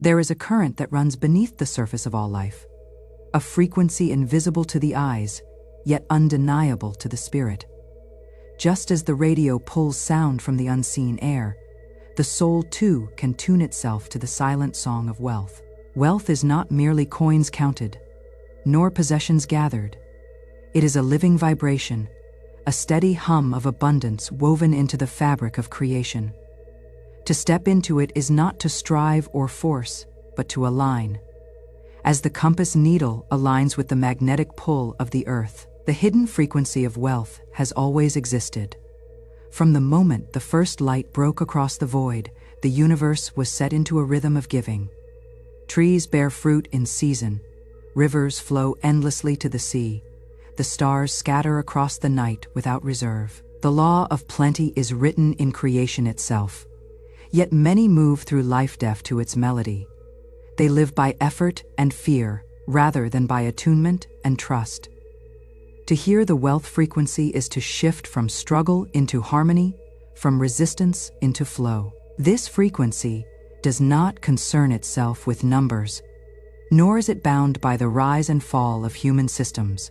There is a current that runs beneath the surface of all life, a frequency invisible to the eyes, yet undeniable to the spirit. Just as the radio pulls sound from the unseen air, the soul too can tune itself to the silent song of wealth. Wealth is not merely coins counted, nor possessions gathered. It is a living vibration, a steady hum of abundance woven into the fabric of creation. To step into it is not to strive or force, but to align. As the compass needle aligns with the magnetic pull of the earth, the hidden frequency of wealth has always existed. From the moment the first light broke across the void, the universe was set into a rhythm of giving. Trees bear fruit in season, rivers flow endlessly to the sea, the stars scatter across the night without reserve. The law of plenty is written in creation itself, yet many move through life deaf to its melody. They live by effort and fear, rather than by attunement and trust. To hear the wealth frequency is to shift from struggle into harmony, from resistance into flow. This frequency does not concern itself with numbers, nor is it bound by the rise and fall of human systems.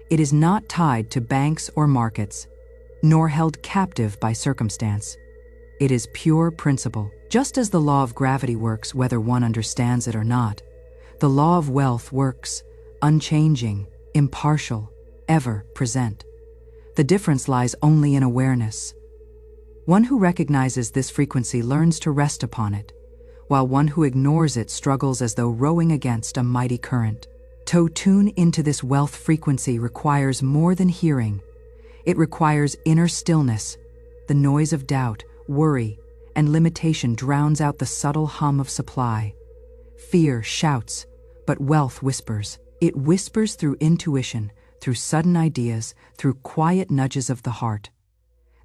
It is not tied to banks or markets, nor held captive by circumstance. It is pure principle. Just as the law of gravity works whether one understands it or not, the law of wealth works, unchanging, impartial, ever present. The difference lies only in awareness. One who recognizes this frequency learns to rest upon it, while one who ignores it struggles as though rowing against a mighty current. To tune into this wealth frequency requires more than hearing. It requires inner stillness. The noise of doubt, worry, and limitation drowns out the subtle hum of supply. Fear shouts, but wealth whispers. It whispers through intuition, through sudden ideas, through quiet nudges of the heart.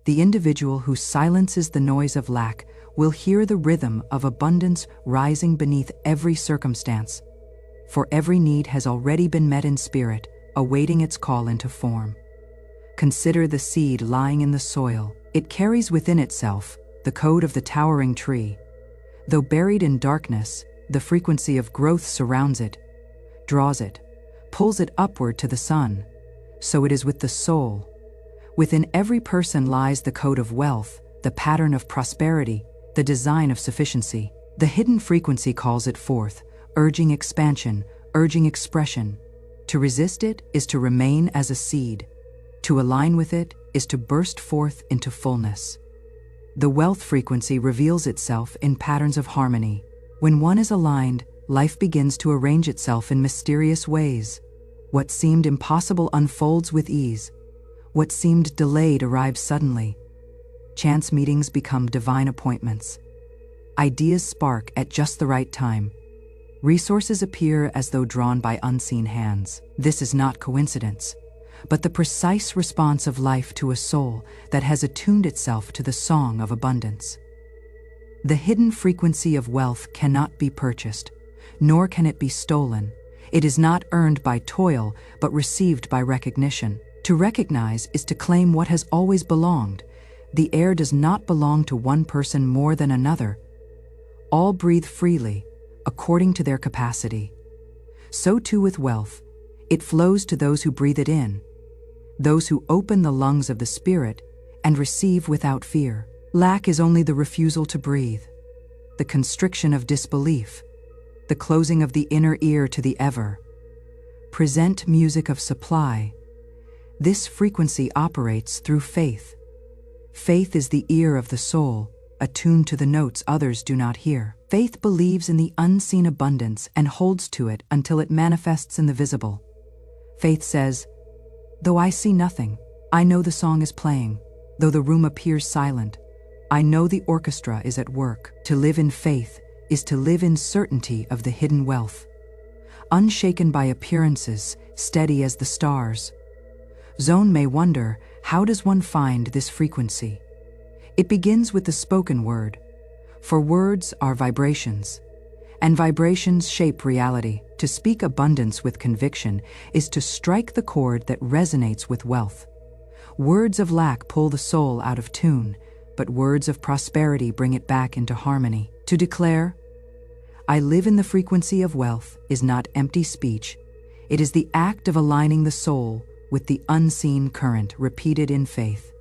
The individual who silences the noise of lack will hear the rhythm of abundance rising beneath every circumstance. For every need has already been met in spirit, awaiting its call into form. Consider the seed lying in the soil. It carries within itself the code of the towering tree. Though buried in darkness, the frequency of growth surrounds it, draws it, pulls it upward to the sun. So it is with the soul. Within every person lies the code of wealth, the pattern of prosperity, the design of sufficiency. The hidden frequency calls it forth, urging expansion, urging expression. To resist it is to remain as a seed. To align with it is to burst forth into fullness. The wealth frequency reveals itself in patterns of harmony. When one is aligned, life begins to arrange itself in mysterious ways. What seemed impossible unfolds with ease. What seemed delayed arrives suddenly. Chance meetings become divine appointments. Ideas spark at just the right time. Resources appear as though drawn by unseen hands. This is not coincidence, but the precise response of life to a soul that has attuned itself to the song of abundance. The hidden frequency of wealth cannot be purchased, nor can it be stolen. It is not earned by toil, but received by recognition. To recognize is to claim what has always belonged. The air does not belong to one person more than another. All breathe freely, according to their capacity. So too with wealth. It flows to those who breathe it in, those who open the lungs of the spirit and receive without fear. Lack is only the refusal to breathe, the constriction of disbelief, the closing of the inner ear to the ever present music of supply. This frequency operates through faith. Faith is the ear of the soul, attuned to the notes others do not hear. Faith believes in the unseen abundance and holds to it until it manifests in the visible. Faith says, "Though I see nothing, I know the song is playing. Though the room appears silent, I know the orchestra is at work." To live in faith is to live in certainty of the hidden wealth. Unshaken by appearances, steady as the stars. Zone may wonder, how does one find this frequency? It begins with the spoken word, for words are vibrations, and vibrations shape reality. To speak abundance with conviction is to strike the chord that resonates with wealth. Words of lack pull the soul out of tune, but words of prosperity bring it back into harmony. To declare, "I live in the frequency of wealth" is not empty speech. It is the act of aligning the soul with the unseen current, repeated in faith.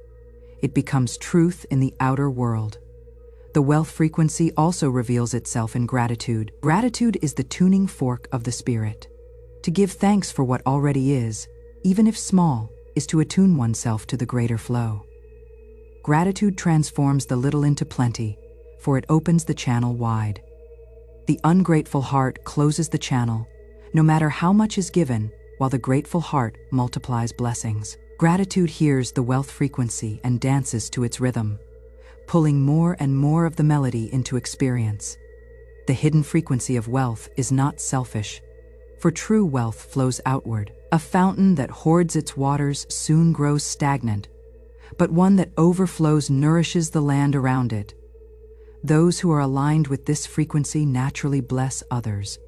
It becomes truth in the outer world. The wealth frequency also reveals itself in gratitude. Gratitude is the tuning fork of the spirit. To give thanks for what already is, even if small, is to attune oneself to the greater flow. Gratitude transforms the little into plenty, for it opens the channel wide. The ungrateful heart closes the channel, no matter how much is given, while the grateful heart multiplies blessings. Gratitude hears the wealth frequency and dances to its rhythm, pulling more and more of the melody into experience. The hidden frequency of wealth is not selfish, for true wealth flows outward. A fountain that hoards its waters soon grows stagnant, but one that overflows nourishes the land around it. Those who are aligned with this frequency naturally bless others.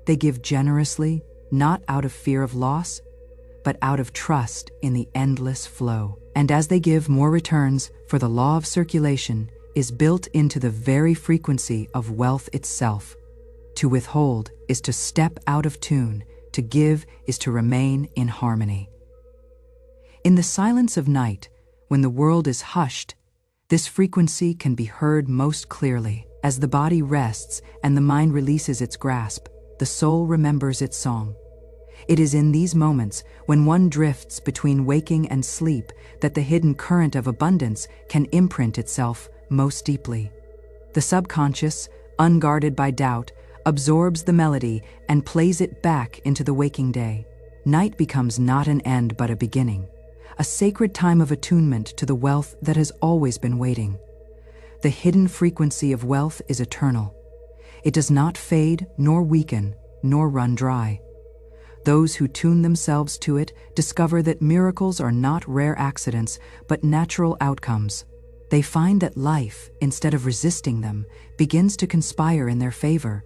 They give generously, not out of fear of loss, but out of trust in the endless flow. And as they give, more returns, for the law of circulation is built into the very frequency of wealth itself. To withhold is to step out of tune. To give is to remain in harmony. In the silence of night, when the world is hushed, this frequency can be heard most clearly. As the body rests and the mind releases its grasp, the soul remembers its song. It is in these moments, when one drifts between waking and sleep, that the hidden current of abundance can imprint itself most deeply. The subconscious, unguarded by doubt, absorbs the melody and plays it back into the waking day. Night becomes not an end but a beginning, a sacred time of attunement to the wealth that has always been waiting. The hidden frequency of wealth is eternal. It does not fade, nor weaken, nor run dry. Those who tune themselves to it discover that miracles are not rare accidents, but natural outcomes. They find that life, instead of resisting them, begins to conspire in their favor.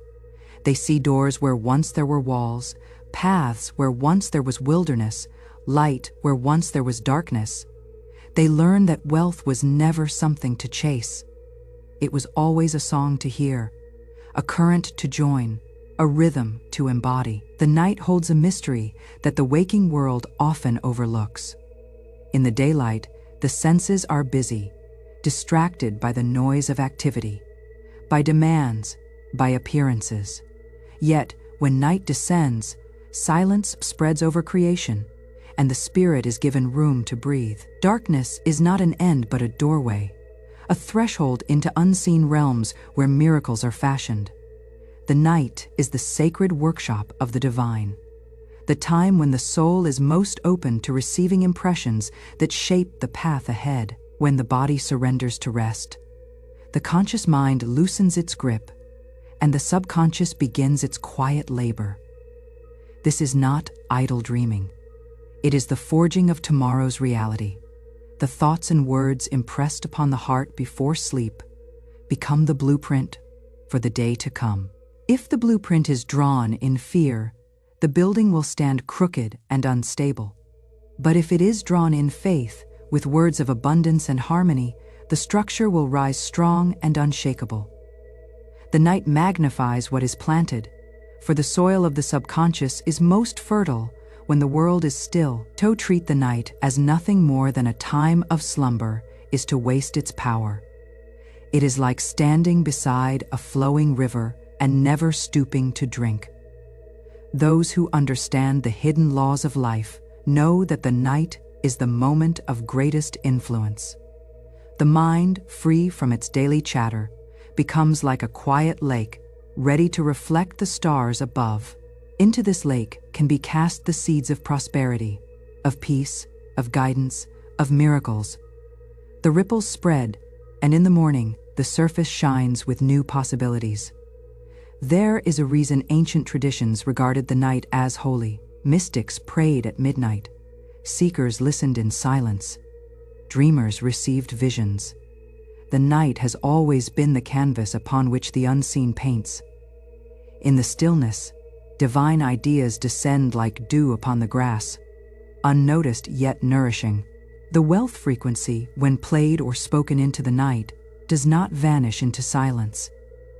They see doors where once there were walls, paths where once there was wilderness, light where once there was darkness. They learn that wealth was never something to chase. It was always a song to hear, a current to join, a rhythm to embody. The night holds a mystery that the waking world often overlooks. In the daylight, the senses are busy, distracted by the noise of activity, by demands, by appearances. Yet, when night descends, silence spreads over creation, and the spirit is given room to breathe. Darkness is not an end but a doorway, a threshold into unseen realms where miracles are fashioned. The night is the sacred workshop of the divine, the time when the soul is most open to receiving impressions that shape the path ahead. When the body surrenders to rest, the conscious mind loosens its grip, and the subconscious begins its quiet labor. This is not idle dreaming. It is the forging of tomorrow's reality. The thoughts and words impressed upon the heart before sleep become the blueprint for the day to come. If the blueprint is drawn in fear, the building will stand crooked and unstable. But if it is drawn in faith, with words of abundance and harmony, the structure will rise strong and unshakable. The night magnifies what is planted, for the soil of the subconscious is most fertile when the world is still. To treat the night as nothing more than a time of slumber is to waste its power. It is like standing beside a flowing river and never stooping to drink. Those who understand the hidden laws of life know that the night is the moment of greatest influence. The mind, free from its daily chatter, becomes like a quiet lake, ready to reflect the stars above. Into this lake can be cast the seeds of prosperity, of peace, of guidance, of miracles. The ripples spread, and in the morning, the surface shines with new possibilities. There is a reason ancient traditions regarded the night as holy. Mystics prayed at midnight. Seekers listened in silence. Dreamers received visions. The night has always been the canvas upon which the unseen paints. In the stillness, divine ideas descend like dew upon the grass, unnoticed yet nourishing. The wealth frequency, when played or spoken into the night, does not vanish into silence.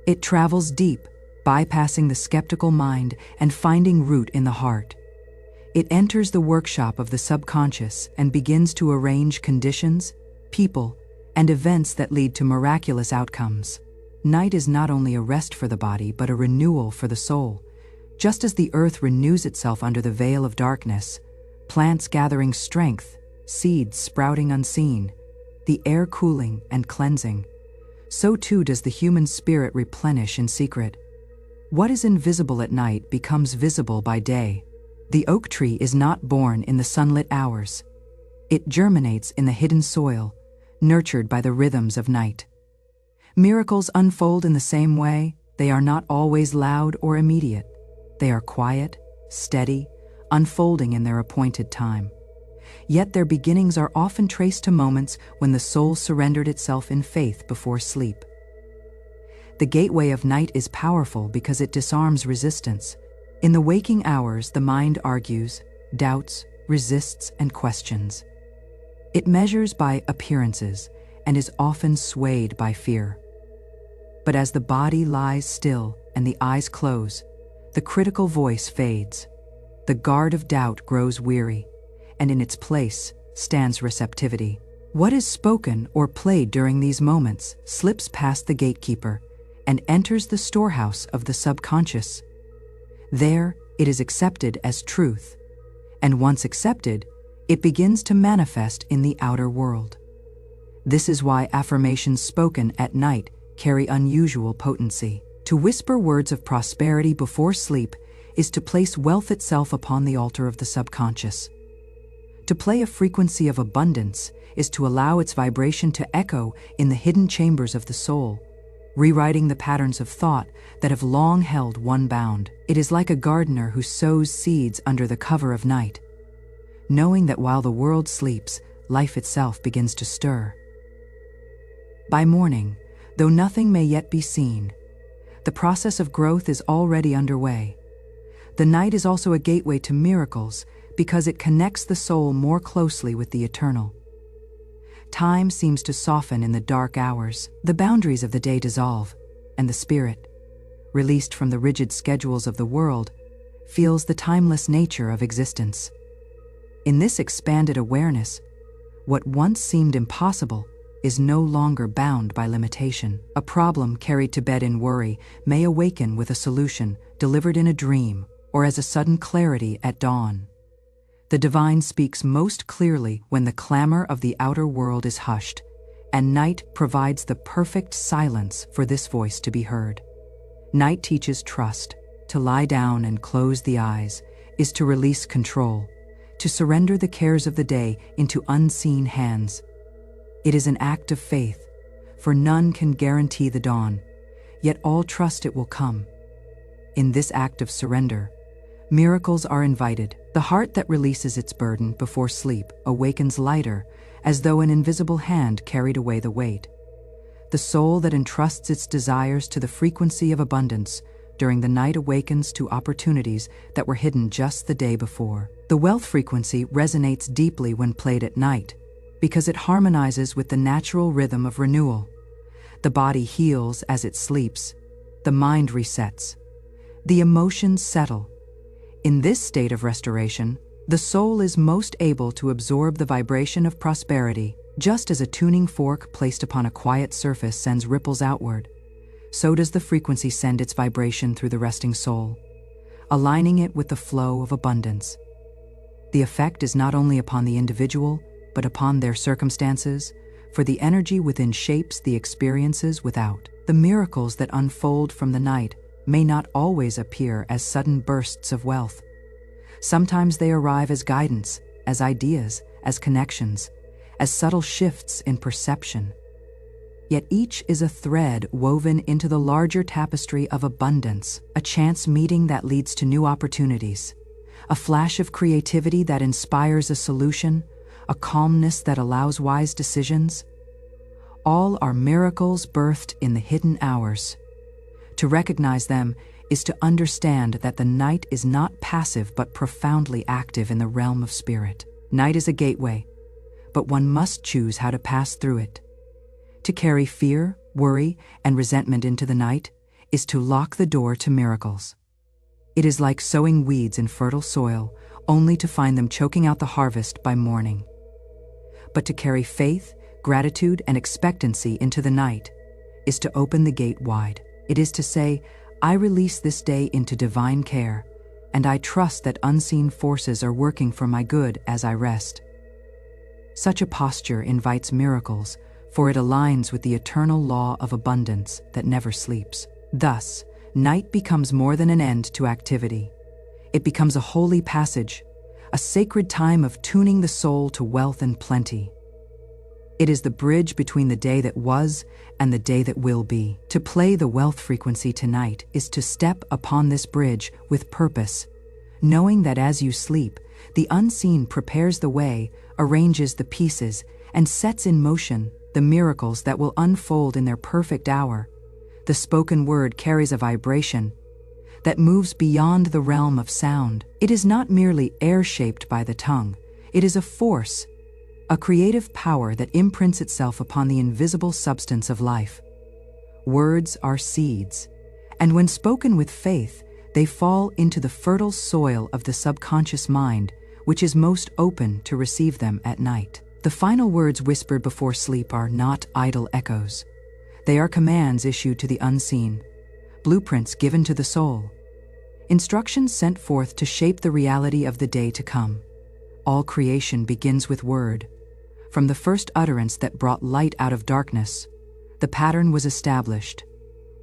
It travels deep, bypassing the skeptical mind and finding root in the heart. It enters the workshop of the subconscious and begins to arrange conditions, people, and events that lead to miraculous outcomes. Night is not only a rest for the body but a renewal for the soul. Just as the earth renews itself under the veil of darkness, plants gathering strength, seeds sprouting unseen, the air cooling and cleansing, so too does the human spirit replenish in secret. What is invisible at night becomes visible by day. The oak tree is not born in the sunlit hours. It germinates in the hidden soil, nurtured by the rhythms of night. Miracles unfold in the same way. They are not always loud or immediate. They are quiet, steady, unfolding in their appointed time. Yet their beginnings are often traced to moments when the soul surrendered itself in faith before sleep. The gateway of night is powerful because it disarms resistance. In the waking hours, the mind argues, doubts, resists, and questions. It measures by appearances and is often swayed by fear. But as the body lies still and the eyes close, the critical voice fades. The guard of doubt grows weary, and in its place stands receptivity. What is spoken or played during these moments slips past the gatekeeper and enters the storehouse of the subconscious. There, it is accepted as truth, and once accepted, it begins to manifest in the outer world. This is why affirmations spoken at night carry unusual potency. To whisper words of prosperity before sleep is to place wealth itself upon the altar of the subconscious. To play a frequency of abundance is to allow its vibration to echo in the hidden chambers of the soul, rewriting the patterns of thought that have long held one bound. It is like a gardener who sows seeds under the cover of night, knowing that while the world sleeps, life itself begins to stir. By morning, though nothing may yet be seen, the process of growth is already underway. The night is also a gateway to miracles because it connects the soul more closely with the eternal. Time seems to soften in the dark hours. The boundaries of the day dissolve, and the spirit, released from the rigid schedules of the world, feels the timeless nature of existence. In this expanded awareness, what once seemed impossible is no longer bound by limitation. A problem carried to bed in worry may awaken with a solution delivered in a dream or as a sudden clarity at dawn. The divine speaks most clearly when the clamor of the outer world is hushed, and night provides the perfect silence for this voice to be heard. Night teaches trust. To lie down and close the eyes is to release control, to surrender the cares of the day into unseen hands. It is an act of faith, for none can guarantee the dawn, yet all trust it will come. In this act of surrender, miracles are invited. The heart that releases its burden before sleep awakens lighter, as though an invisible hand carried away the weight. The soul that entrusts its desires to the frequency of abundance during the night awakens to opportunities that were hidden just the day before. The wealth frequency resonates deeply when played at night, because it harmonizes with the natural rhythm of renewal. The body heals as it sleeps, the mind resets, the emotions settle. In this state of restoration, the soul is most able to absorb the vibration of prosperity. Just as a tuning fork placed upon a quiet surface sends ripples outward, so does the frequency send its vibration through the resting soul, aligning it with the flow of abundance. The effect is not only upon the individual, but upon their circumstances, for the energy within shapes the experiences without. The miracles that unfold from the night may not always appear as sudden bursts of wealth. Sometimes they arrive as guidance, as ideas, as connections, as subtle shifts in perception. Yet each is a thread woven into the larger tapestry of abundance, a chance meeting that leads to new opportunities, a flash of creativity that inspires a solution, a calmness that allows wise decisions. All are miracles birthed in the hidden hours. To recognize them is to understand that the night is not passive but profoundly active in the realm of spirit. Night is a gateway, but one must choose how to pass through it. To carry fear, worry, and resentment into the night is to lock the door to miracles. It is like sowing weeds in fertile soil, only to find them choking out the harvest by morning. But to carry faith, gratitude, and expectancy into the night is to open the gate wide. It is to say, I release this day into divine care, and I trust that unseen forces are working for my good as I rest. Such a posture invites miracles, for it aligns with the eternal law of abundance that never sleeps. Thus, night becomes more than an end to activity. It becomes a holy passage, a sacred time of tuning the soul to wealth and plenty. It is the bridge between the day that was and the day that will be. To play the wealth frequency tonight is to step upon this bridge with purpose, knowing that as you sleep, the unseen prepares the way, arranges the pieces, and sets in motion the miracles that will unfold in their perfect hour. The spoken word carries a vibration that moves beyond the realm of sound. It is not merely air-shaped by the tongue. It is a force, a creative power that imprints itself upon the invisible substance of life. Words are seeds, and when spoken with faith, they fall into the fertile soil of the subconscious mind, which is most open to receive them at night. The final words whispered before sleep are not idle echoes. They are commands issued to the unseen, blueprints given to the soul, instructions sent forth to shape the reality of the day to come. All creation begins with word. From the first utterance that brought light out of darkness, the pattern was established.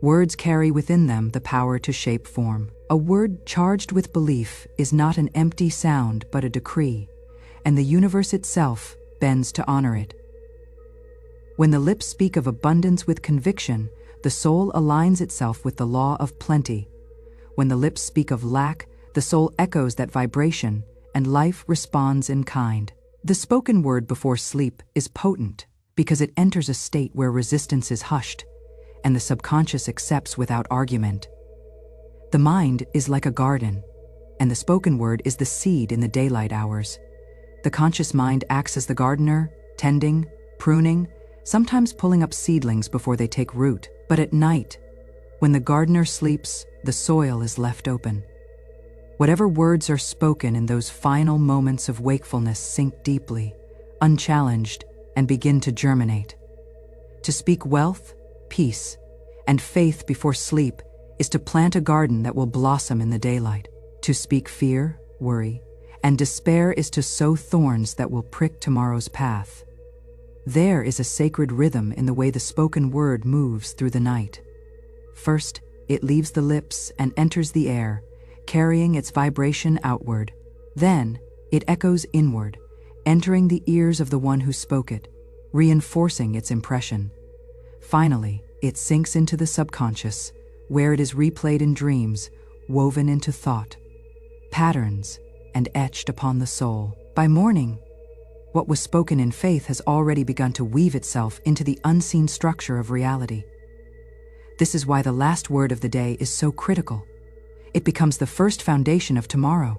Words carry within them the power to shape form. A word charged with belief is not an empty sound but a decree, and the universe itself bends to honor it. When the lips speak of abundance with conviction, the soul aligns itself with the law of plenty. When the lips speak of lack, the soul echoes that vibration, and life responds in kind. The spoken word before sleep is potent because it enters a state where resistance is hushed, and the subconscious accepts without argument. The mind is like a garden, and the spoken word is the seed in the daylight hours. The conscious mind acts as the gardener, tending, pruning, sometimes pulling up seedlings before they take root. But at night, when the gardener sleeps, the soil is left open. Whatever words are spoken in those final moments of wakefulness sink deeply, unchallenged, and begin to germinate. To speak wealth, peace, and faith before sleep is to plant a garden that will blossom in the daylight. To speak fear, worry, and despair is to sow thorns that will prick tomorrow's path. There is a sacred rhythm in the way the spoken word moves through the night. First, it leaves the lips and enters the air, carrying its vibration outward. Then, it echoes inward, entering the ears of the one who spoke it, reinforcing its impression. Finally, it sinks into the subconscious, where it is replayed in dreams, woven into thought, patterns, and etched upon the soul. By morning, what was spoken in faith has already begun to weave itself into the unseen structure of reality. This is why the last word of the day is so critical. It becomes the first foundation of tomorrow.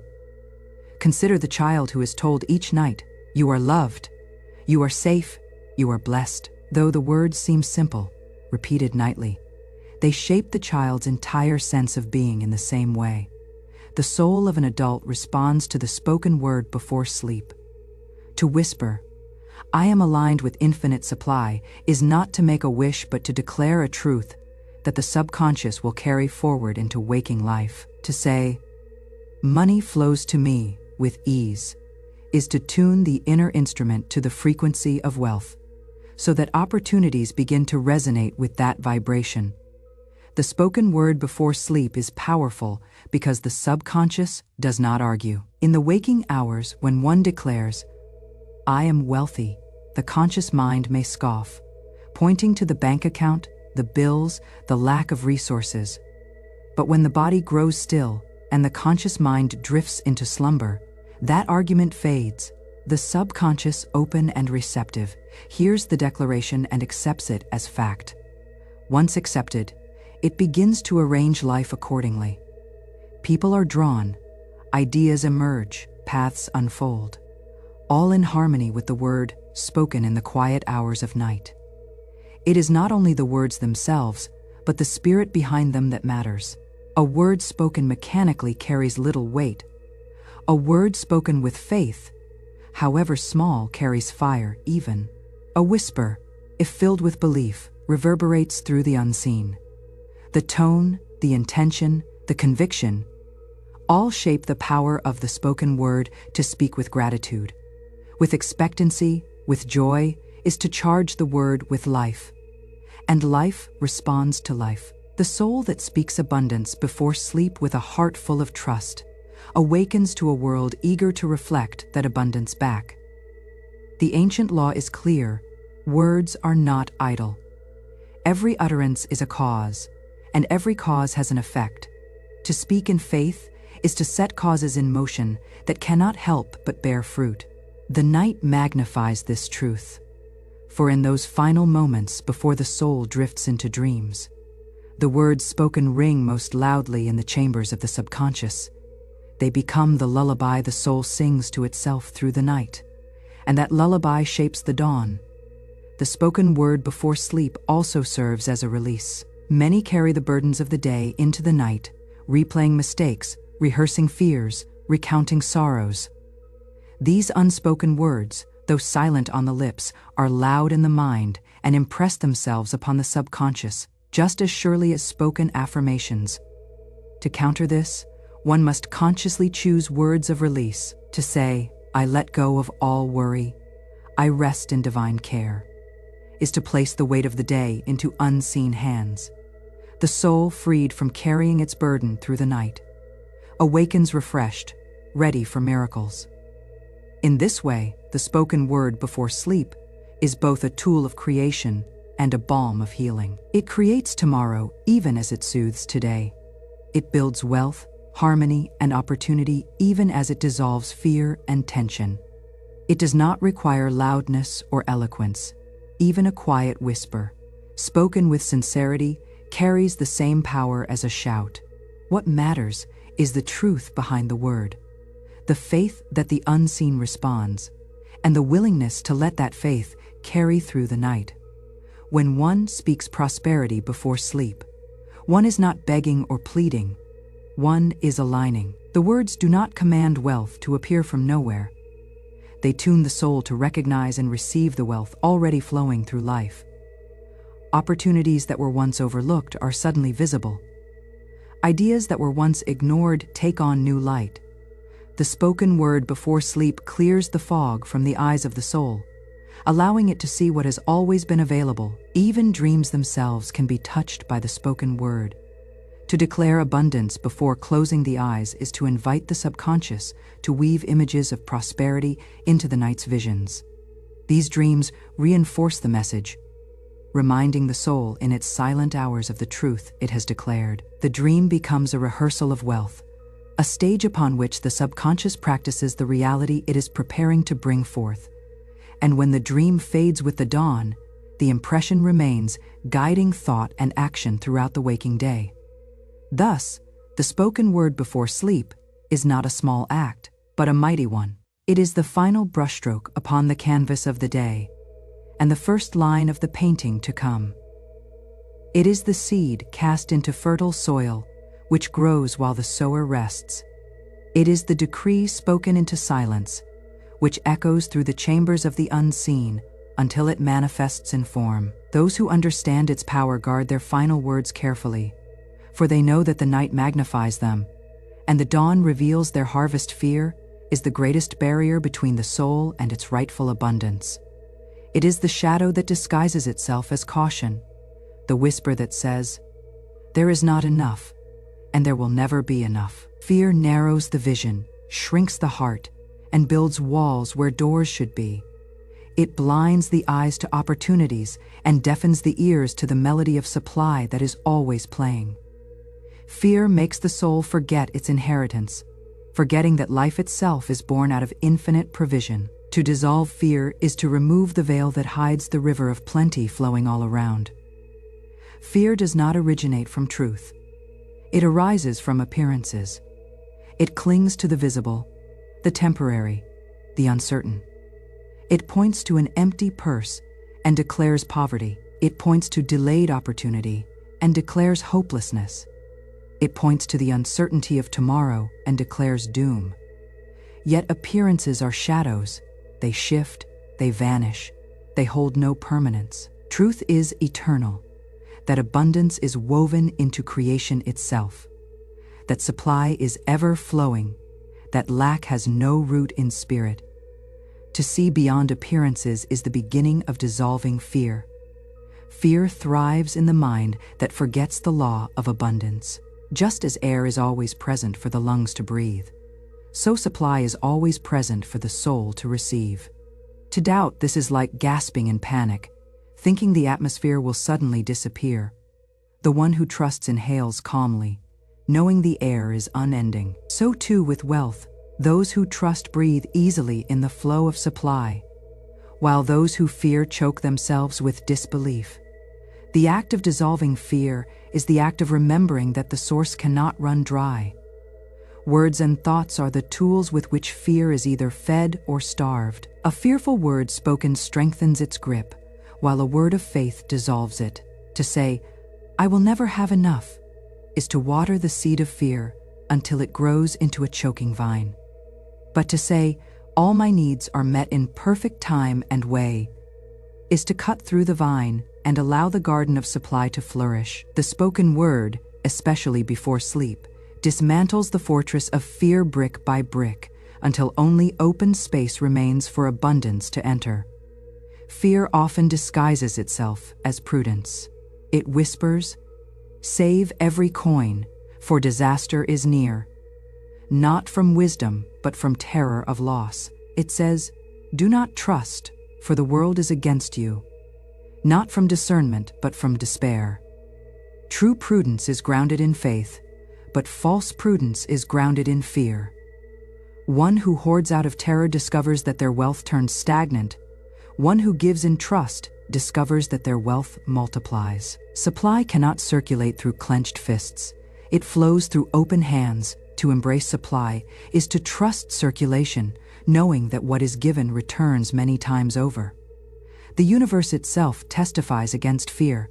Consider the child who is told each night, "You are loved, you are safe, you are blessed." Though the words seem simple, repeated nightly, they shape the child's entire sense of being in the same way. The soul of an adult responds to the spoken word before sleep. To whisper, "I am aligned with infinite supply," is not to make a wish but to declare a truth that the subconscious will carry forward into waking life. To say, "Money flows to me with ease," is to tune the inner instrument to the frequency of wealth, so that opportunities begin to resonate with that vibration. The spoken word before sleep is powerful because the subconscious does not argue. In the waking hours, when one declares, "I am wealthy," the conscious mind may scoff, pointing to the bank account, the bills, the lack of resources. But when the body grows still and the conscious mind drifts into slumber, that argument fades. The subconscious, open and receptive, hears the declaration and accepts it as fact. Once accepted, it begins to arrange life accordingly. People are drawn, ideas emerge, paths unfold, all in harmony with the word spoken in the quiet hours of night. It is not only the words themselves, but the spirit behind them that matters. A word spoken mechanically carries little weight. A word spoken with faith, however small, carries fire even. A whisper, if filled with belief, reverberates through the unseen. The tone, the intention, the conviction, all shape the power of the spoken word. To speak with gratitude, with expectancy, with joy, is to charge the word with life. And life responds to life. The soul that speaks abundance before sleep with a heart full of trust awakens to a world eager to reflect that abundance back. The ancient law is clear: words are not idle. Every utterance is a cause, and every cause has an effect. To speak in faith is to set causes in motion that cannot help but bear fruit. The night magnifies this truth, for in those final moments before the soul drifts into dreams, the words spoken ring most loudly in the chambers of the subconscious. They become the lullaby the soul sings to itself through the night, and that lullaby shapes the dawn. The spoken word before sleep also serves as a release. Many carry the burdens of the day into the night, replaying mistakes, rehearsing fears, recounting sorrows. These unspoken words, though silent on the lips, are loud in the mind and impress themselves upon the subconscious, just as surely as spoken affirmations. To counter this, one must consciously choose words of release. To say, "I let go of all worry, I rest in divine care," is to place the weight of the day into unseen hands. The soul, freed from carrying its burden through the night, awakens refreshed, ready for miracles. In this way, the spoken word before sleep is both a tool of creation and a balm of healing. It creates tomorrow even as it soothes today. It builds wealth, harmony, and opportunity even as it dissolves fear and tension. It does not require loudness or eloquence. Even a quiet whisper, spoken with sincerity, carries the same power as a shout. What matters is the truth behind the word, the faith that the unseen responds, and the willingness to let that faith carry through the night. When one speaks prosperity before sleep, one is not begging or pleading, one is aligning. The words do not command wealth to appear from nowhere. They tune the soul to recognize and receive the wealth already flowing through life. Opportunities that were once overlooked are suddenly visible. Ideas that were once ignored take on new light. The spoken word before sleep clears the fog from the eyes of the soul, allowing it to see what has always been available. Even dreams themselves can be touched by the spoken word. To declare abundance before closing the eyes is to invite the subconscious to weave images of prosperity into the night's visions. These dreams reinforce the message, reminding the soul in its silent hours of the truth it has declared. The dream becomes a rehearsal of wealth, a stage upon which the subconscious practices the reality it is preparing to bring forth. And when the dream fades with the dawn, the impression remains, guiding thought and action throughout the waking day. Thus, the spoken word before sleep is not a small act, but a mighty one. It is the final brushstroke upon the canvas of the day, and the first line of the painting to come. It is the seed cast into fertile soil, which grows while the sower rests. It is the decree spoken into silence, which echoes through the chambers of the unseen until it manifests in form. Those who understand its power guard their final words carefully, for they know that the night magnifies them, and the dawn reveals their harvest. Fear is the greatest barrier between the soul and its rightful abundance. It is the shadow that disguises itself as caution, the whisper that says, "There is not enough, and there will never be enough." Fear narrows the vision, shrinks the heart, and builds walls where doors should be. It blinds the eyes to opportunities and deafens the ears to the melody of supply that is always playing. Fear makes the soul forget its inheritance, forgetting that life itself is born out of infinite provision. To dissolve fear is to remove the veil that hides the river of plenty flowing all around. Fear does not originate from truth. It arises from appearances. It clings to the visible, the temporary, the uncertain. It points to an empty purse and declares poverty. It points to delayed opportunity and declares hopelessness. It points to the uncertainty of tomorrow and declares doom. Yet appearances are shadows. They shift, they vanish, they hold no permanence. Truth is eternal, that abundance is woven into creation itself, that supply is ever flowing, that lack has no root in spirit. To see beyond appearances is the beginning of dissolving fear. Fear thrives in the mind that forgets the law of abundance. Just as air is always present for the lungs to breathe, so supply is always present for the soul to receive. To doubt this is like gasping in panic, thinking the atmosphere will suddenly disappear. The one who trusts inhales calmly, knowing the air is unending. So too with wealth, those who trust breathe easily in the flow of supply, while those who fear choke themselves with disbelief. The act of dissolving fear is the act of remembering that the source cannot run dry. Words and thoughts are the tools with which fear is either fed or starved. A fearful word spoken strengthens its grip, while a word of faith dissolves it. To say, "I will never have enough," is to water the seed of fear until it grows into a choking vine. But to say, "All my needs are met in perfect time and way," is to cut through the vine and allow the garden of supply to flourish. The spoken word, especially before sleep, dismantles the fortress of fear brick by brick until only open space remains for abundance to enter. Fear often disguises itself as prudence. It whispers, "Save every coin, for disaster is near." Not from wisdom, but from terror of loss. It says, "Do not trust, for the world is against you." Not from discernment, but from despair. True prudence is grounded in faith, but false prudence is grounded in fear. One who hoards out of terror discovers that their wealth turns stagnant. One who gives in trust discovers that their wealth multiplies. Supply cannot circulate through clenched fists. It flows through open hands. To embrace supply is to trust circulation, knowing that what is given returns many times over. The universe itself testifies against fear.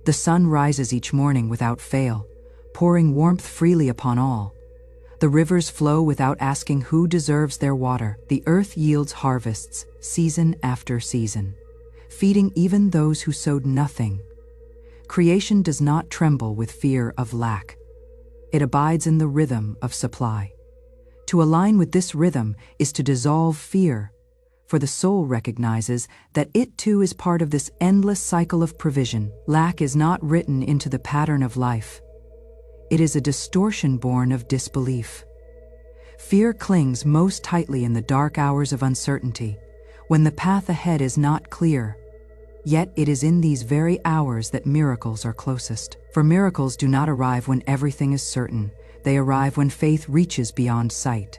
The sun rises each morning without fail, pouring warmth freely upon all. The rivers flow without asking who deserves their water. The earth yields harvests, season after season, feeding even those who sowed nothing. Creation does not tremble with fear of lack. It abides in the rhythm of supply. To align with this rhythm is to dissolve fear, for the soul recognizes that it too is part of this endless cycle of provision. Lack is not written into the pattern of life. It is a distortion born of disbelief. Fear clings most tightly in the dark hours of uncertainty, when the path ahead is not clear. Yet it is in these very hours that miracles are closest. For miracles do not arrive when everything is certain. They arrive when faith reaches beyond sight.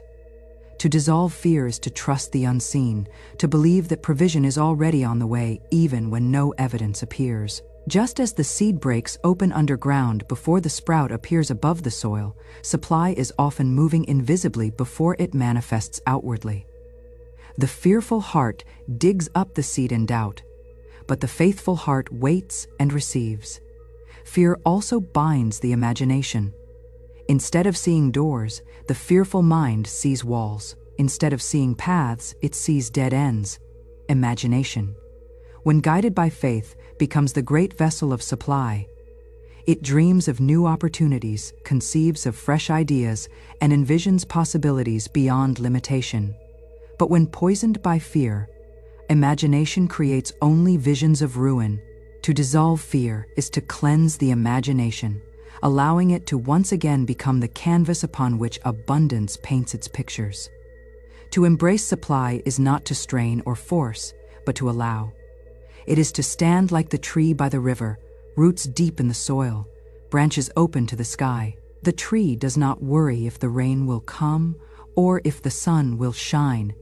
To dissolve fear is to trust the unseen, to believe that provision is already on the way even when no evidence appears. Just as the seed breaks open underground before the sprout appears above the soil, supply is often moving invisibly before it manifests outwardly. The fearful heart digs up the seed in doubt, but the faithful heart waits and receives. Fear also binds the imagination. Instead of seeing doors, the fearful mind sees walls. Instead of seeing paths, it sees dead ends. Imagination, when guided by faith, becomes the great vessel of supply. It dreams of new opportunities, conceives of fresh ideas, and envisions possibilities beyond limitation. But when poisoned by fear, imagination creates only visions of ruin. To dissolve fear is to cleanse the imagination, allowing it to once again become the canvas upon which abundance paints its pictures. To embrace supply is not to strain or force, but to allow. It is to stand like the tree by the river, roots deep in the soil, branches open to the sky. The tree does not worry if the rain will come or if the sun will shine.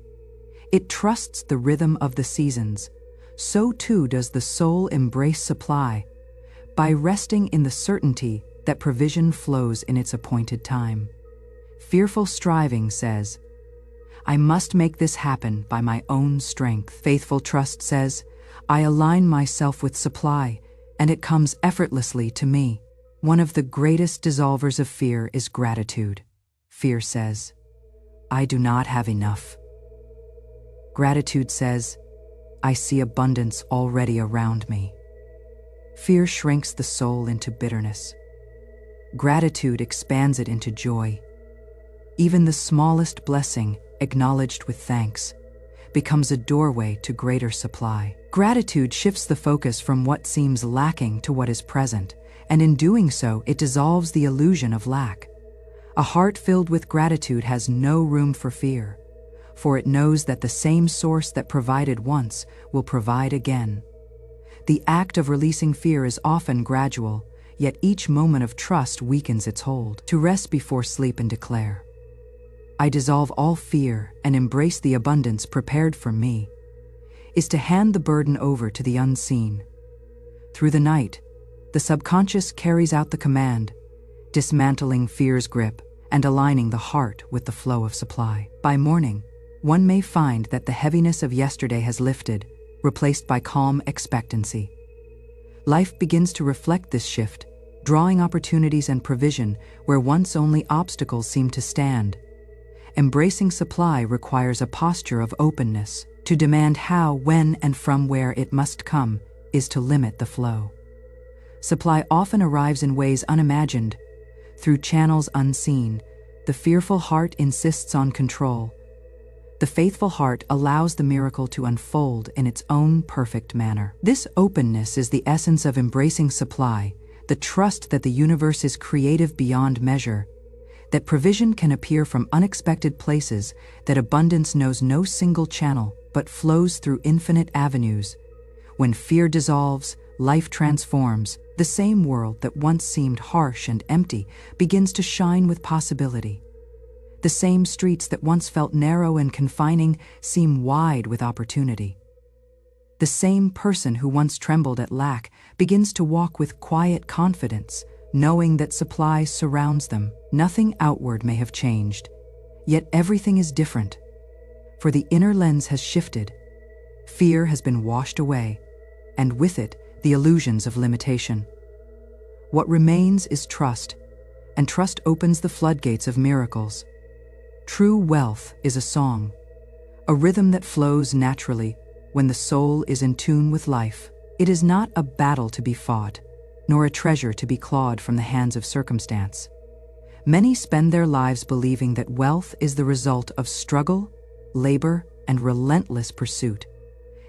It trusts the rhythm of the seasons. So too does the soul embrace supply, by resting in the certainty that provision flows in its appointed time. Fearful striving says, "I must make this happen by my own strength." Faithful trust says, "I align myself with supply, and it comes effortlessly to me." One of the greatest dissolvers of fear is gratitude. Fear says, I do not have enough. Gratitude says, I see abundance already around me. Fear shrinks the soul into bitterness. Gratitude expands it into joy. Even the smallest blessing, acknowledged with thanks, becomes a doorway to greater supply. Gratitude shifts the focus from what seems lacking to what is present, and in doing so, it dissolves the illusion of lack. A heart filled with gratitude has no room for fear, for it knows that the same source that provided once will provide again. The act of releasing fear is often gradual, yet each moment of trust weakens its hold. To rest before sleep and declare, I dissolve all fear and embrace the abundance prepared for me, is to hand the burden over to the unseen. Through the night, the subconscious carries out the command, dismantling fear's grip and aligning the heart with the flow of supply. By morning, one may find that the heaviness of yesterday has lifted, replaced by calm expectancy. Life begins to reflect this shift, drawing opportunities and provision where once only obstacles seemed to stand. Embracing supply requires a posture of openness. To demand how, when, and from where it must come is to limit the flow. Supply often arrives in ways unimagined. Through channels unseen, the fearful heart insists on control. The faithful heart allows the miracle to unfold in its own perfect manner. This openness is the essence of embracing supply, the trust that the universe is creative beyond measure, that provision can appear from unexpected places, that abundance knows no single channel but flows through infinite avenues. When fear dissolves, life transforms. The same world that once seemed harsh and empty begins to shine with possibility. The same streets that once felt narrow and confining seem wide with opportunity. The same person who once trembled at lack begins to walk with quiet confidence, knowing that supply surrounds them. Nothing outward may have changed, yet everything is different. For the inner lens has shifted, fear has been washed away, and with it, the illusions of limitation. What remains is trust, and trust opens the floodgates of miracles. True wealth is a song, a rhythm that flows naturally when the soul is in tune with life. It is not a battle to be fought, nor a treasure to be clawed from the hands of circumstance. Many spend their lives believing that wealth is the result of struggle, labor, and relentless pursuit.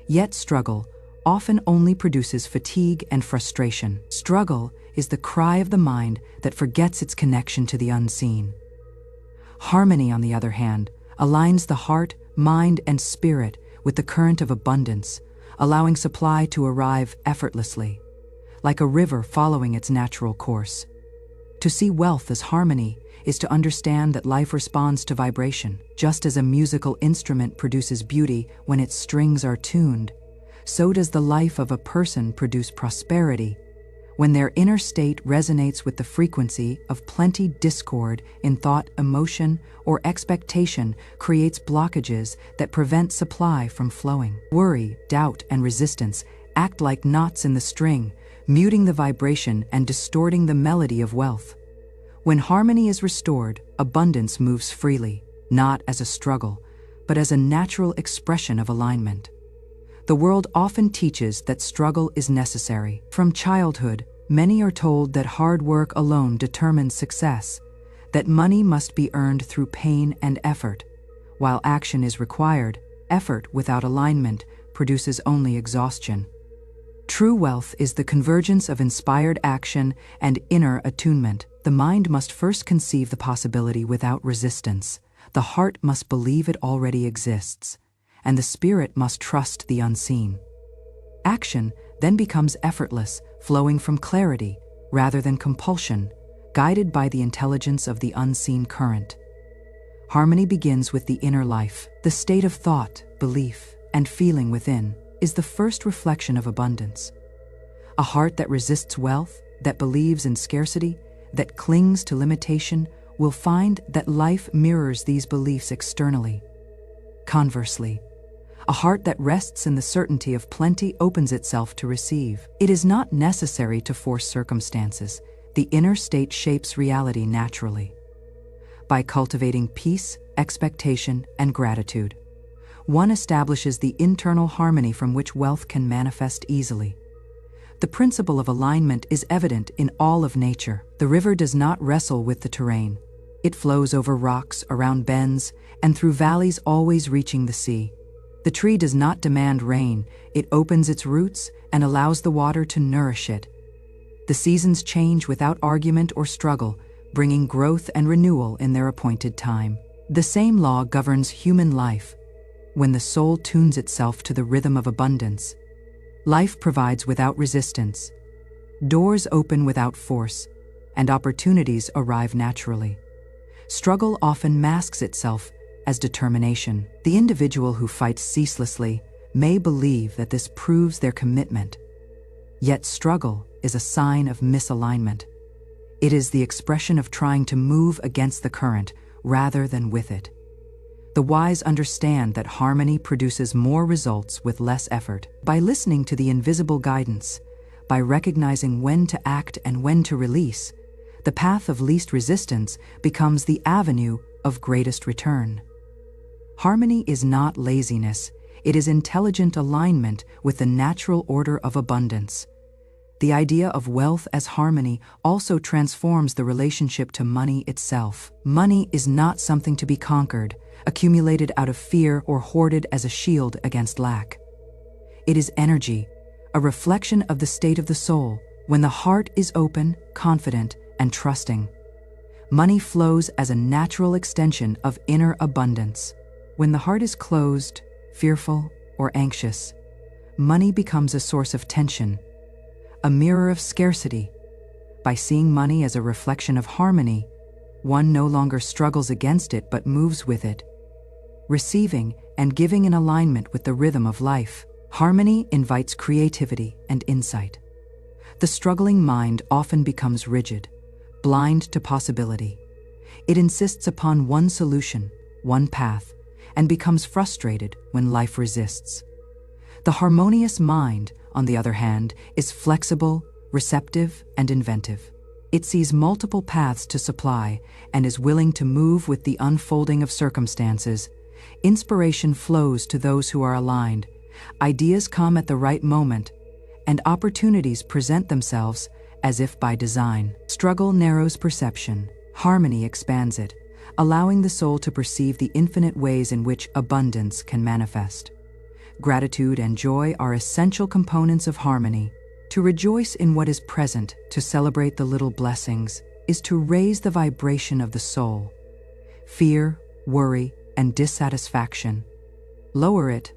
Yet struggle often only produces fatigue and frustration. Struggle is the cry of the mind that forgets its connection to the unseen. Harmony, on the other hand, aligns the heart, mind, and spirit with the current of abundance, allowing supply to arrive effortlessly, like a river following its natural course. To see wealth as harmony is to understand that life responds to vibration. Just as a musical instrument produces beauty when its strings are tuned, so does the life of a person produce prosperity when their inner state resonates with the frequency of plenty. Discord in thought, emotion, or expectation creates blockages that prevent supply from flowing. Worry, doubt, and resistance act like knots in the string, muting the vibration and distorting the melody of wealth. When harmony is restored, abundance moves freely, not as a struggle, but as a natural expression of alignment. The world often teaches that struggle is necessary. From childhood, many are told that hard work alone determines success, that money must be earned through pain and effort. While action is required, effort without alignment produces only exhaustion. True wealth is the convergence of inspired action and inner attunement. The mind must first conceive the possibility without resistance. The heart must believe it already exists, and the spirit must trust the unseen. Action then becomes effortless, flowing from clarity rather than compulsion, guided by the intelligence of the unseen current. Harmony begins with the inner life. The state of thought, belief, and feeling within is the first reflection of abundance. A heart that resists wealth, that believes in scarcity, that clings to limitation, will find that life mirrors these beliefs externally. Conversely, a heart that rests in the certainty of plenty opens itself to receive. It is not necessary to force circumstances. the inner state shapes reality naturally. By cultivating peace, expectation, and gratitude, one establishes the internal harmony from which wealth can manifest easily. The principle of alignment is evident in all of nature. The river does not wrestle with the terrain. It flows over rocks, around bends, and through valleys, always reaching the sea. The tree does not demand rain. It opens its roots and allows the water to nourish it. The seasons change without argument or struggle, bringing growth and renewal in their appointed time. The same law governs human life. When the soul tunes itself to the rhythm of abundance, life provides without resistance, doors open without force, and opportunities arrive naturally. Struggle often masks itself as determination. The individual who fights ceaselessly may believe that this proves their commitment. Yet struggle is a sign of misalignment. It is the expression of trying to move against the current rather than with it. The wise understand that harmony produces more results with less effort. By listening to the invisible guidance, by recognizing when to act and when to release, the path of least resistance becomes the avenue of greatest return. Harmony is not laziness, it is intelligent alignment with the natural order of abundance. The idea of wealth as harmony also transforms the relationship to money itself. Money is not something to be conquered, accumulated out of fear, or hoarded as a shield against lack. It is energy, a reflection of the state of the soul. When the heart is open, confident, and trusting, money flows as a natural extension of inner abundance. When the heart is closed, fearful, or anxious, money becomes a source of tension, a mirror of scarcity. By seeing money as a reflection of harmony, one no longer struggles against it but moves with it, receiving and giving in alignment with the rhythm of life. Harmony invites creativity and insight. The struggling mind often becomes rigid, blind to possibility. It insists upon one solution, one path, and becomes frustrated when life resists. The harmonious mind, on the other hand, is flexible, receptive, and inventive. It sees multiple paths to supply and is willing to move with the unfolding of circumstances. Inspiration flows to those who are aligned. Ideas come at the right moment, and opportunities present themselves as if by design. Struggle narrows perception. Harmony expands it, allowing the soul to perceive the infinite ways in which abundance can manifest. Gratitude and joy are essential components of harmony. To rejoice in what is present, to celebrate the little blessings, is to raise the vibration of the soul. Fear, worry, and dissatisfaction lower it.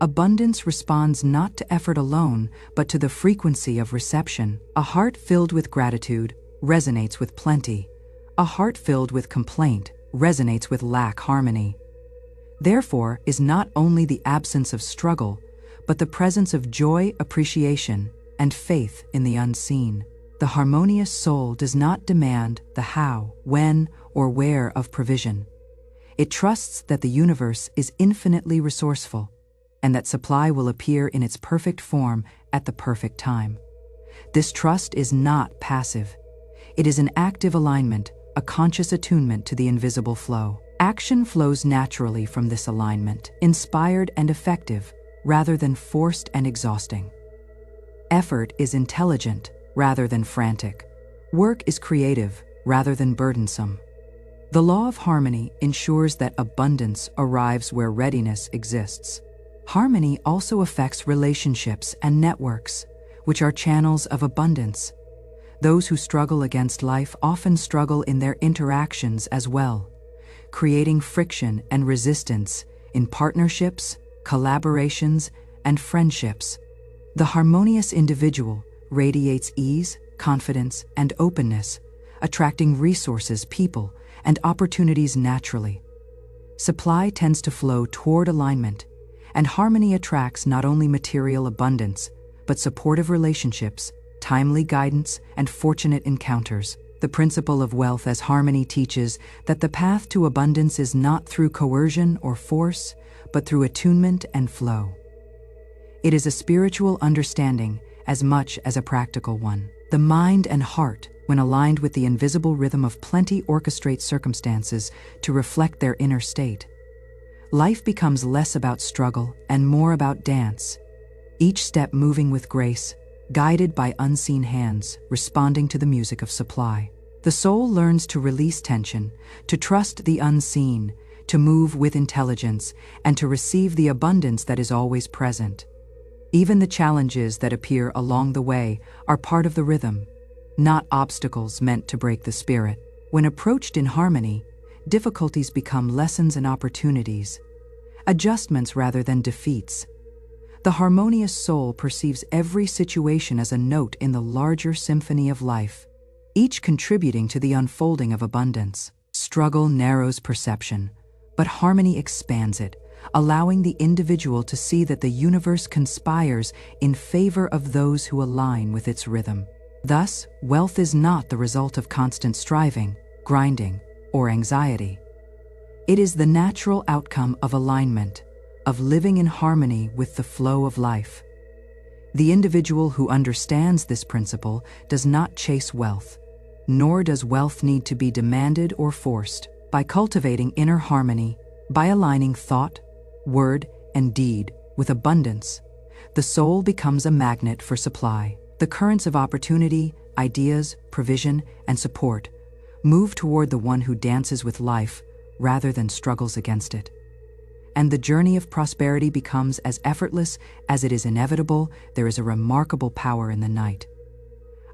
Abundance responds not to effort alone, but to the frequency of reception. A heart filled with gratitude resonates with plenty. A heart filled with complaint resonates with lack. Harmony, therefore, is not only the absence of struggle, but the presence of joy, appreciation, and faith in the unseen. The harmonious soul does not demand the how, when, or where of provision. It trusts that the universe is infinitely resourceful, and that supply will appear in its perfect form at the perfect time. This trust is not passive. It is an active alignment, a conscious attunement to the invisible flow. Action flows naturally from this alignment, inspired and effective, rather than forced and exhausting. Effort is intelligent, rather than frantic. Work is creative, rather than burdensome. The law of harmony ensures that abundance arrives where readiness exists. Harmony also affects relationships and networks, which are channels of abundance. Those who struggle against life often struggle in their interactions as well, creating friction and resistance in partnerships, collaborations, and friendships. The harmonious individual radiates ease, confidence, and openness, attracting resources, people, and opportunities naturally. Supply tends to flow toward alignment, and harmony attracts not only material abundance, but supportive relationships, timely guidance, and fortunate encounters. The principle of wealth as harmony teaches that the path to abundance is not through coercion or force, but through attunement and flow. It is a spiritual understanding as much as a practical one. The mind and heart, when aligned with the invisible rhythm of plenty, orchestrate circumstances to reflect their inner state. Life becomes less about struggle and more about dance, each step moving with grace, guided by unseen hands, responding to the music of supply. The soul learns to release tension, to trust the unseen, to move with intelligence, and to receive the abundance that is always present. Even the challenges that appear along the way are part of the rhythm, not obstacles meant to break the spirit. When approached in harmony, difficulties become lessons and opportunities, adjustments rather than defeats. The harmonious soul perceives every situation as a note in the larger symphony of life, each contributing to the unfolding of abundance. Struggle narrows perception, but harmony expands it, allowing the individual to see that the universe conspires in favor of those who align with its rhythm. Thus, wealth is not the result of constant striving, grinding, or anxiety. It is the natural outcome of alignment, of living in harmony with the flow of life. The individual who understands this principle does not chase wealth, nor does wealth need to be demanded or forced. By cultivating inner harmony, by aligning thought, word, and deed with abundance, the soul becomes a magnet for supply. The currents of opportunity, ideas, provision, and support move toward the one who dances with life rather than struggles against it. And the journey of prosperity becomes as effortless as it is inevitable. There is a remarkable power in the night,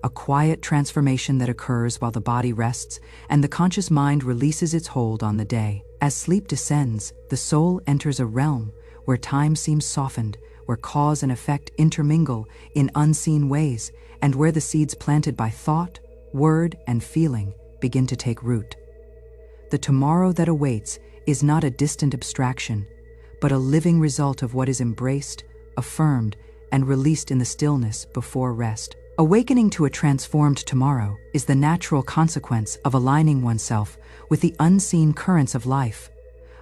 a quiet transformation that occurs while the body rests and the conscious mind releases its hold on the day. As sleep descends, the soul enters a realm where time seems softened, where cause and effect intermingle in unseen ways, and where the seeds planted by thought, word, and feeling begin to take root. The tomorrow that awaits is not a distant abstraction, but a living result of what is embraced, affirmed, and released in the stillness before rest. Awakening to a transformed tomorrow is the natural consequence of aligning oneself with the unseen currents of life,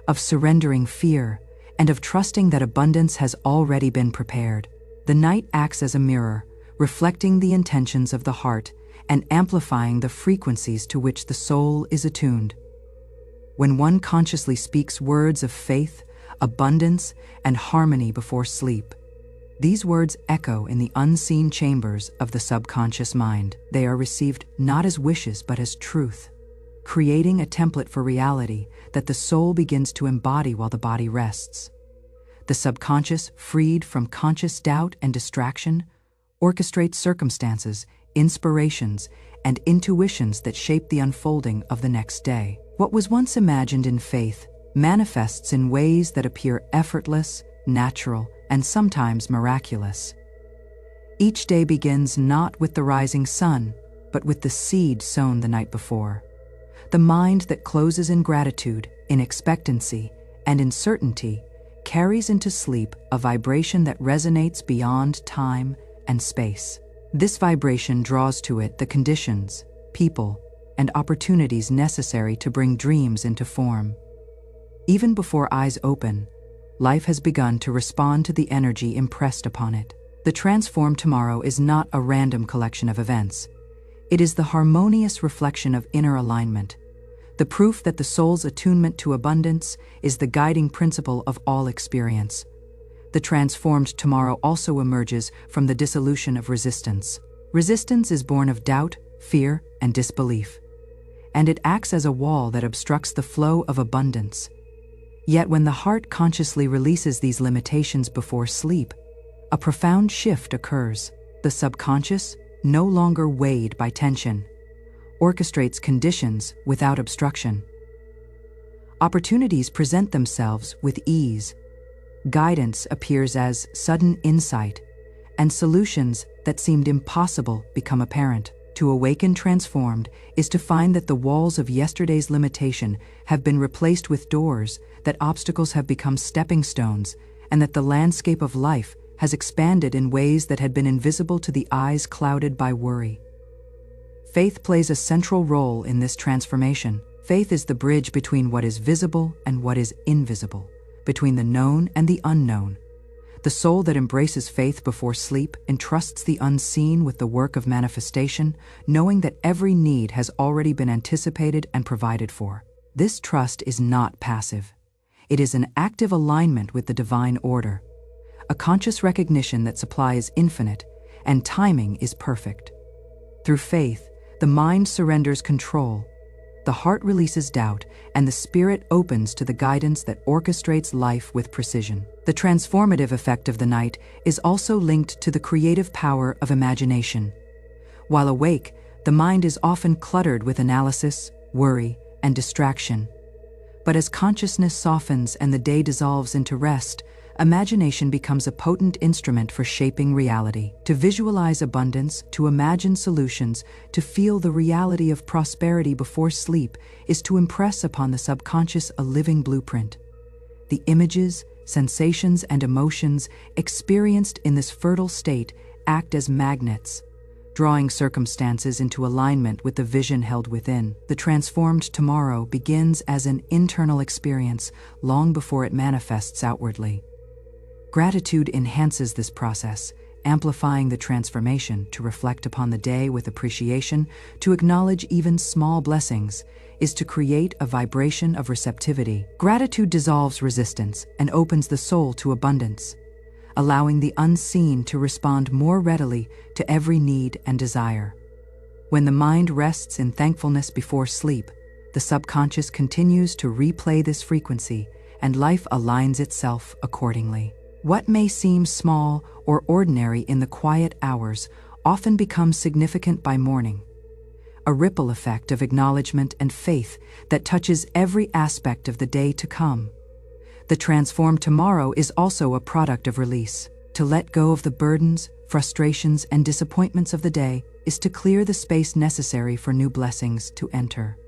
of surrendering fear, and of trusting that abundance has already been prepared. The night acts as a mirror, reflecting the intentions of the heart and amplifying the frequencies to which the soul is attuned. When one consciously speaks words of faith, abundance, and harmony before sleep, these words echo in the unseen chambers of the subconscious mind. They are received not as wishes but as truth, creating a template for reality that the soul begins to embody while the body rests. The subconscious, freed from conscious doubt and distraction, orchestrates circumstances, inspirations, and intuitions that shape the unfolding of the next day. What was once imagined in faith manifests in ways that appear effortless, natural, and sometimes miraculous. Each day begins not with the rising sun, but with the seed sown the night before. The mind that closes in gratitude, in expectancy, and in certainty carries into sleep a vibration that resonates beyond time and space. This vibration draws to it the conditions, people, and opportunities necessary to bring dreams into form. Even before eyes open, life has begun to respond to the energy impressed upon it. The transformed tomorrow is not a random collection of events. It is the harmonious reflection of inner alignment, the proof that the soul's attunement to abundance is the guiding principle of all experience. The transformed tomorrow also emerges from the dissolution of resistance. Resistance is born of doubt, fear, and disbelief, and it acts as a wall that obstructs the flow of abundance. Yet when the heart consciously releases these limitations before sleep, a profound shift occurs. The subconscious, no longer weighed by tension, orchestrates conditions without obstruction. Opportunities present themselves with ease. Guidance appears as sudden insight, and solutions that seemed impossible become apparent. To awaken transformed is to find that the walls of yesterday's limitation have been replaced with doors, that obstacles have become stepping stones, and that the landscape of life has expanded in ways that had been invisible to the eyes clouded by worry. Faith plays a central role in this transformation. Faith is the bridge between what is visible and what is invisible, between the known and the unknown. The soul that embraces faith before sleep entrusts the unseen with the work of manifestation, knowing that every need has already been anticipated and provided for. This trust is not passive. It is an active alignment with the divine order, a conscious recognition that supply is infinite and timing is perfect. Through faith, the mind surrenders control, the heart releases doubt, and the spirit opens to the guidance that orchestrates life with precision. The transformative effect of the night is also linked to the creative power of imagination. While awake, the mind is often cluttered with analysis, worry, and distraction. But as consciousness softens and the day dissolves into rest, imagination becomes a potent instrument for shaping reality. To visualize abundance, to imagine solutions, to feel the reality of prosperity before sleep is to impress upon the subconscious a living blueprint. The images, sensations, and emotions experienced in this fertile state act as magnets, drawing circumstances into alignment with the vision held within. The transformed tomorrow begins as an internal experience long before it manifests outwardly. Gratitude enhances this process, amplifying the transformation. To reflect upon the day with appreciation, to acknowledge even small blessings, is to create a vibration of receptivity. Gratitude dissolves resistance and opens the soul to abundance, allowing the unseen to respond more readily to every need and desire. When the mind rests in thankfulness before sleep, the subconscious continues to replay this frequency, and life aligns itself accordingly. What may seem small or ordinary in the quiet hours often becomes significant by morning, a ripple effect of acknowledgement and faith that touches every aspect of the day to come. The transformed tomorrow is also a product of release. To let go of the burdens, frustrations, and disappointments of the day is to clear the space necessary for new blessings to enter.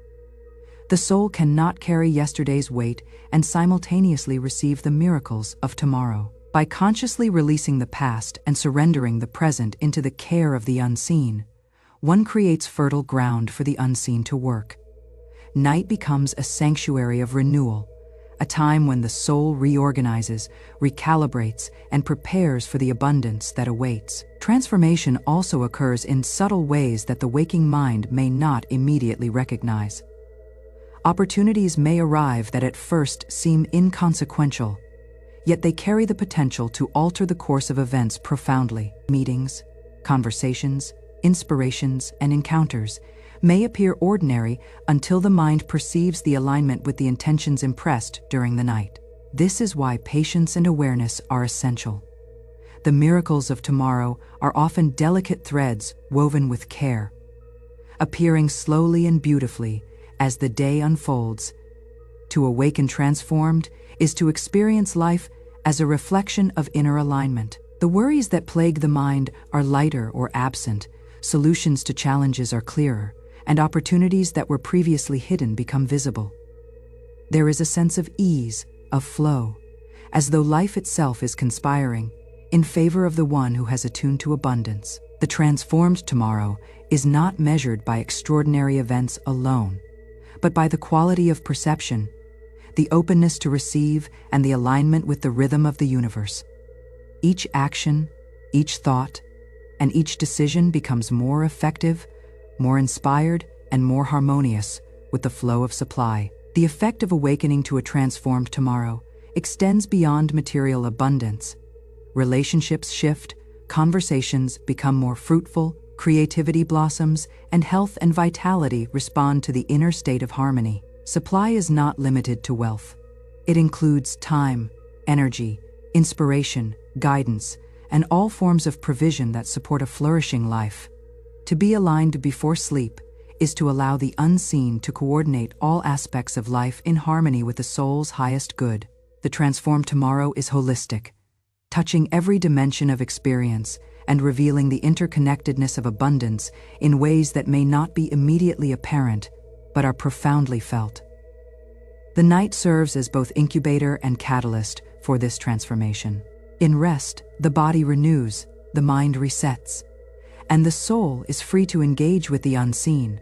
The soul cannot carry yesterday's weight and simultaneously receive the miracles of tomorrow. By consciously releasing the past and surrendering the present into the care of the unseen, one creates fertile ground for the unseen to work. Night becomes a sanctuary of renewal, a time when the soul reorganizes, recalibrates, and prepares for the abundance that awaits. Transformation also occurs in subtle ways that the waking mind may not immediately recognize. Opportunities may arrive that at first seem inconsequential, yet they carry the potential to alter the course of events profoundly. Meetings, conversations, inspirations, and encounters may appear ordinary until the mind perceives the alignment with the intentions impressed during the night. This is why patience and awareness are essential. The miracles of tomorrow are often delicate threads woven with care, appearing slowly and beautifully as the day unfolds. To awaken transformed is to experience life as a reflection of inner alignment. The worries that plague the mind are lighter or absent, solutions to challenges are clearer, and opportunities that were previously hidden become visible. There is a sense of ease, of flow, as though life itself is conspiring in favor of the one who has attuned to abundance. The transformed tomorrow is not measured by extraordinary events alone, but by the quality of perception, the openness to receive, and the alignment with the rhythm of the universe. Each action, each thought, and each decision becomes more effective, more inspired, and more harmonious with the flow of supply. The effect of awakening to a transformed tomorrow extends beyond material abundance. Relationships shift, conversations become more fruitful, creativity blossoms, and health and vitality respond to the inner state of harmony. Supply is not limited to wealth. It includes time, energy, inspiration, guidance, and all forms of provision that support a flourishing life. To be aligned before sleep is to allow the unseen to coordinate all aspects of life in harmony with the soul's highest good. The transformed tomorrow is holistic, touching every dimension of experience and revealing the interconnectedness of abundance in ways that may not be immediately apparent, but are profoundly felt. The night serves as both incubator and catalyst for this transformation. In rest, the body renews, the mind resets, and the soul is free to engage with the unseen.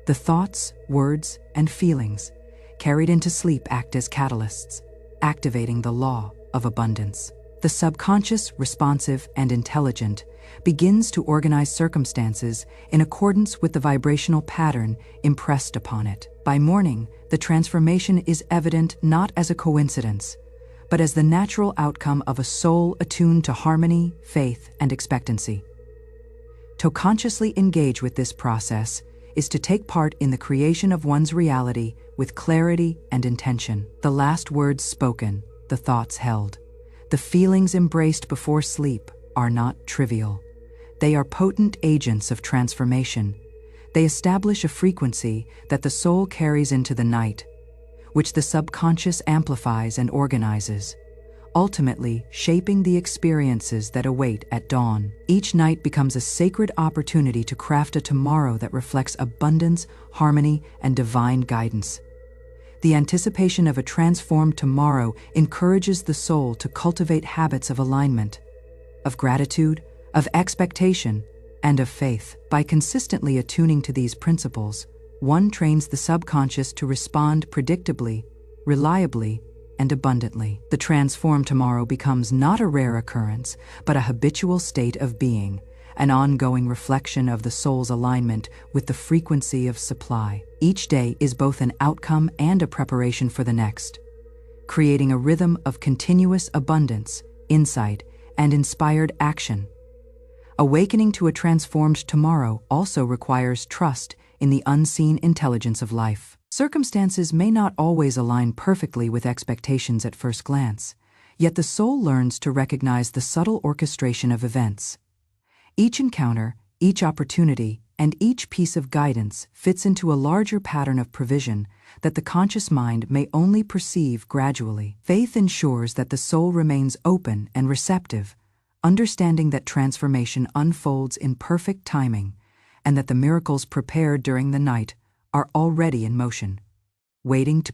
The thoughts, words, and feelings carried into sleep act as catalysts, activating the law of abundance. The subconscious, responsive and intelligent, begins to organize circumstances in accordance with the vibrational pattern impressed upon it. By morning, the transformation is evident not as a coincidence, but as the natural outcome of a soul attuned to harmony, faith, and expectancy. To consciously engage with this process is to take part in the creation of one's reality with clarity and intention. The last words spoken, the thoughts held, the feelings embraced before sleep are not trivial. They are potent agents of transformation. They establish a frequency that the soul carries into the night, which the subconscious amplifies and organizes, ultimately shaping the experiences that await at dawn. Each night becomes a sacred opportunity to craft a tomorrow that reflects abundance, harmony, and divine guidance. The anticipation of a transformed tomorrow encourages the soul to cultivate habits of alignment, of gratitude, of expectation, and of faith. By consistently attuning to these principles, one trains the subconscious to respond predictably, reliably, and abundantly. The transformed tomorrow becomes not a rare occurrence, but a habitual state of being, an ongoing reflection of the soul's alignment with the frequency of supply. Each day is both an outcome and a preparation for the next, creating a rhythm of continuous abundance, insight, and inspired action. Awakening to a transformed tomorrow also requires trust in the unseen intelligence of life. Circumstances may not always align perfectly with expectations at first glance, yet the soul learns to recognize the subtle orchestration of events. Each encounter, each opportunity, and each piece of guidance fits into a larger pattern of provision that the conscious mind may only perceive gradually. Faith ensures that the soul remains open and receptive, understanding that transformation unfolds in perfect timing and that the miracles prepared during the night are already in motion, waiting to